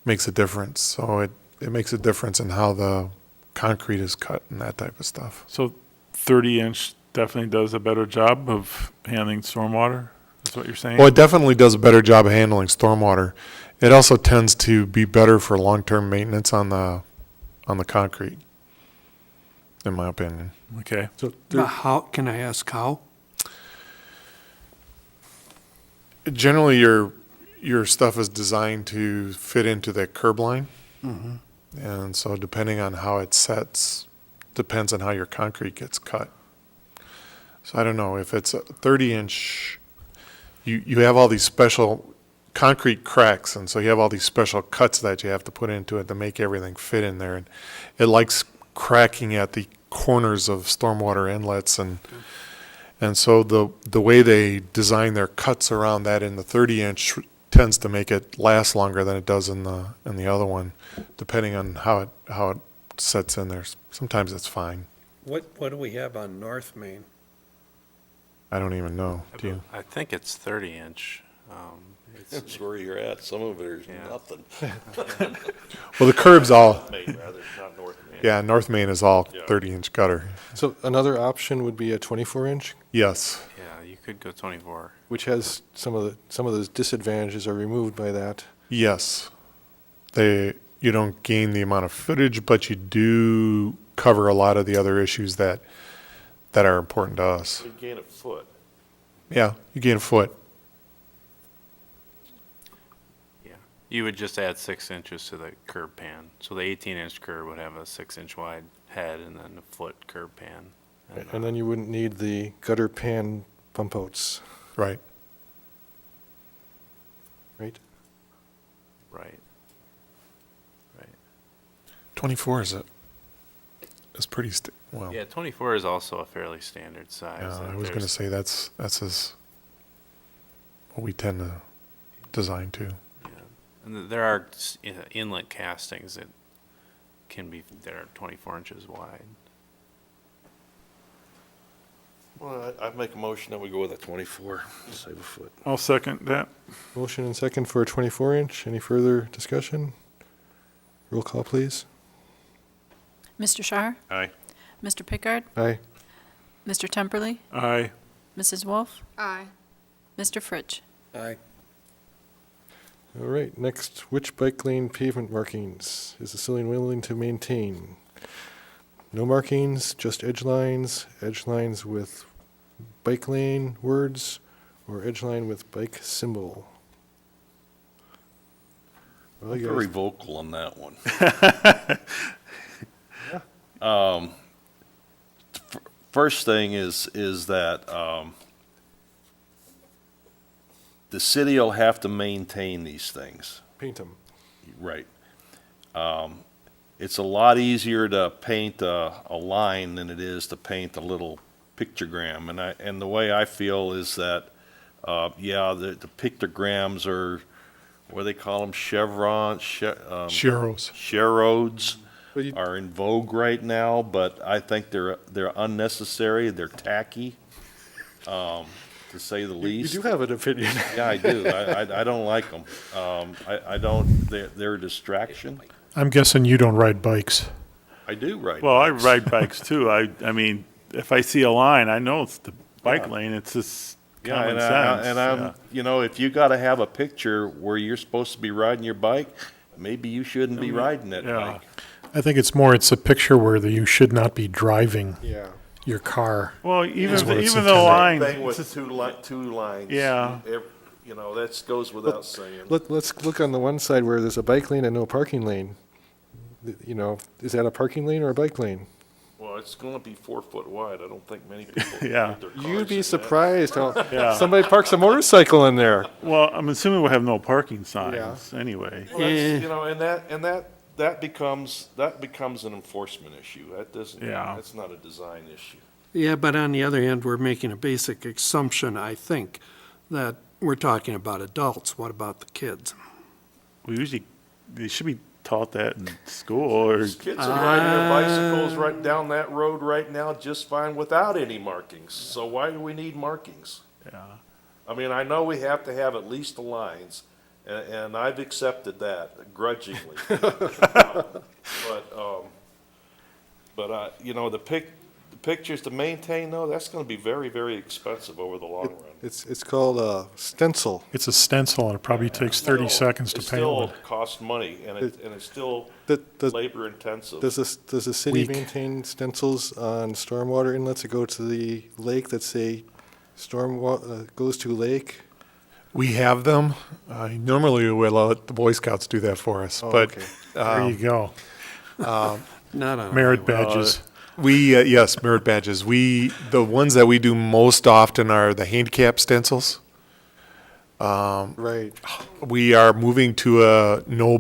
makes a difference. So it makes a difference in how the concrete is cut and that type of stuff. So 30-inch definitely does a better job of handling stormwater, is what you're saying? Well, it definitely does a better job of handling stormwater. It also tends to be better for long-term maintenance on the concrete, in my opinion. Okay. So But how, can I ask how? Generally, your stuff is designed to fit into that curb line. And so depending on how it sets, depends on how your concrete gets cut. So I don't know, if it's a 30-inch, you have all these special concrete cracks, and so you have all these special cuts that you have to put into it to make everything fit in there. And it likes cracking at the corners of stormwater inlets, and so the way they design their cuts around that in the 30-inch tends to make it last longer than it does in the other one, depending on how it sets in there. Sometimes it's fine. What do we have on North Main? I don't even know. Do you? I think it's 30-inch. That's where you're at. Some of it is Yeah. nothing. Well, the curb's all, Main, rather, not North Main. yeah, North Main is all Yeah. 30-inch gutter. So another option would be a 24-inch, Yes. Yeah, you could go 24. which has some of those disadvantages are removed by that. Yes. You don't gain the amount of footage, but you do cover a lot of the other issues that are important to us. You gain a foot. Yeah, you gain a foot. Yeah. You would just add 6 inches to the curb pan. So the 18-inch curb would have a 6-inch wide head and then a foot curb pan. And then you wouldn't need the gutter pan pump outs, Right. right? Right. Right. 24 is pretty, well, Yeah, 24 is also a fairly standard size. yeah, Like, I was going to there's- say that's what we tend to design to. yeah. And there are inlet castings that are 24 inches wide. Well, I'd make a motion that we go with a 24, save a foot. I'll second that. Motion and second for a 24-inch. Any further discussion? Roll call, please. Mr. Shar? Aye. Mr. Pickard? Aye. Mr. Temperley? Aye. Mrs. Wolf? Aye. Mr. Fritsch? Aye. All right, next, which bike lane pavement markings is the city willing to maintain? No markings, just edge lines with bike lane words, or edge line with bike symbol? Well, I'm you very guys, vocal on that one. First thing is that the city will have to maintain these things. paint them. Right. It's a lot easier to paint a line than it is to paint a little pictogram. And the way I feel is that, the pictograms are, what do they call them, chevrons, Sheros. cherodes But you- are in vogue right now, but I think they're unnecessary, they're tacky, to say the You least. do have an opinion. Yeah, I do. I don't like them. I don't, they're a distraction. I'm guessing you don't ride bikes. I do ride. Well, I bikes. ride bikes too. I mean, if I see a line, I know it's the bike lane. It's just Yeah, common and sense. I'm, if you gotta have a picture where you're supposed to be riding your bike, maybe you shouldn't be riding that Yeah. bike. I think it's a picture where you should not be driving Yeah. your car. Well, Is even what it's even the line. Thing with it's- two lines. Yeah. That goes without saying. Let's look on the one side where there's a bike lane and no parking lane. Is that a parking lane or a bike lane? Well, it's gonna be 4 foot wide. I don't think many people. Yeah. put their cars You'd in be that. surprised how Yeah. somebody parks a motorcycle in there. Well, I'm assuming we'll have no parking signs anyway. Well, that's, and that becomes an enforcement issue. That doesn't, Yeah. that's not a design issue. Yeah, but on the other hand, we're making a basic assumption, I think, that we're talking about adults. What about the kids? They should be taught that in school or, Kids are riding their bicycles right down that road right now just fine without any markings. So why do we need markings? yeah. I mean, I know we have to have at least the lines, and I've accepted that grudgingly. The pictures to maintain, though, that's gonna be very, very expensive over the long run. It's called a stencil. It's a stencil and it probably takes 30 seconds to It paint one. still costs money, and it's still Does labor intensive. does the city Weak. maintain stencils on stormwater inlets that go to the lake that say goes to lake? We have them. Normally we'll let the Boy Scouts do that for us, Oh, but okay. There you go. Not on. Merit badges. yes, merit badges. The ones that we do most often are the handicap stencils. Right. We are moving to a no